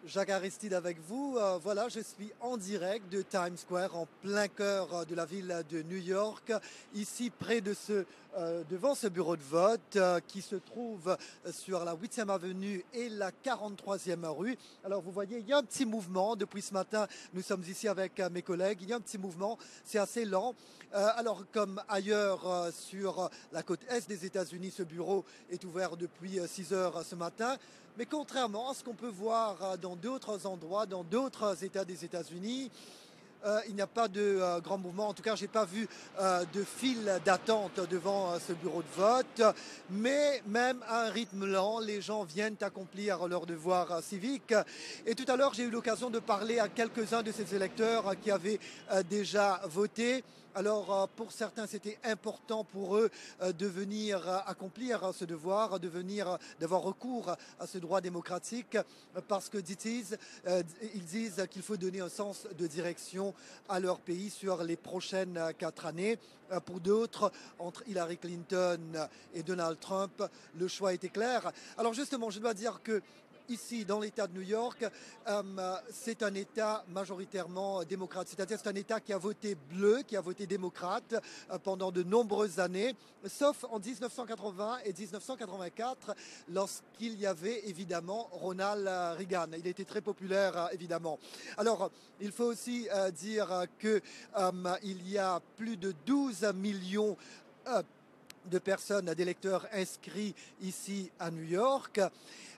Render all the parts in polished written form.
Jacques Aristide avec vous. Voilà, je suis en direct de Times Square, en plein cœur de la ville de New York, ici près de devant ce bureau de vote qui se trouve sur la 8e avenue et la 43e rue. Alors vous voyez, il y a un petit mouvement depuis ce matin. Nous sommes ici avec mes collègues. Il y a un petit mouvement, c'est assez lent. Alors comme ailleurs sur la côte est des États-Unis, ce bureau est ouvert depuis 6 heures ce matin. Mais contrairement à ce qu'on peut voir dans d'autres endroits, dans d'autres États des États-Unis, il n'y a pas de grand mouvement. En tout cas, je n'ai pas vu de file d'attente devant ce bureau de vote. Mais même à un rythme lent, les gens viennent accomplir leur devoir civique. Et tout à l'heure, j'ai eu l'occasion de parler à quelques-uns de ces électeurs qui avaient déjà voté. Alors, pour certains, c'était important pour eux de venir accomplir ce devoir, d'avoir recours à ce droit démocratique, parce que, ils disent qu'il faut donner un sens de direction à leur pays sur les prochaines 4 années. Pour d'autres, entre Hillary Clinton et Donald Trump, le choix était clair. Alors justement, je dois dire que ici, dans l'État de New York, c'est un État majoritairement démocrate. C'est-à-dire c'est un État qui a voté bleu, qui a voté démocrate pendant de nombreuses années, sauf en 1980 et 1984, lorsqu'il y avait évidemment Ronald Reagan. Il était très populaire, évidemment. Alors, il faut aussi dire qu'il y a plus de 12 millions de personnes, d'électeurs inscrits ici à New York.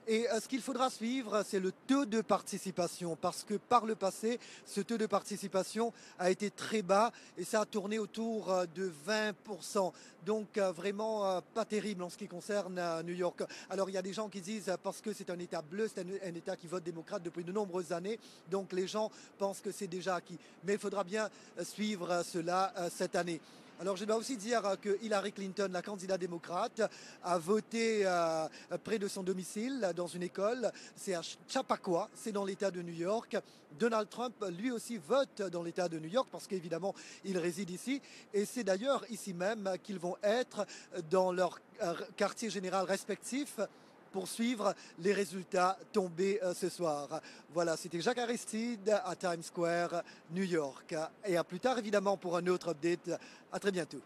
Et ce qu'il faudra suivre, c'est le taux de participation, parce que par le passé, ce taux de participation a été très bas et ça a tourné autour de 20%. Donc vraiment pas terrible en ce qui concerne New York. Alors il y a des gens qui disent parce que c'est un État bleu, c'est un État qui vote démocrate depuis de nombreuses années, donc les gens pensent que c'est déjà acquis. Mais il faudra bien suivre cela cette année. Alors je dois aussi dire que Hillary Clinton, la candidate démocrate, a voté près de son domicile dans une école. C'est à Chappaqua, c'est dans l'État de New York. Donald Trump, lui aussi, vote dans l'État de New York parce qu'évidemment, il réside ici. Et c'est d'ailleurs ici même qu'ils vont être dans leur quartier général respectif pour suivre les résultats tombés ce soir. Voilà, c'était Jacques Aristide à Times Square, New York. Et à plus tard, évidemment, pour un autre update. À très bientôt.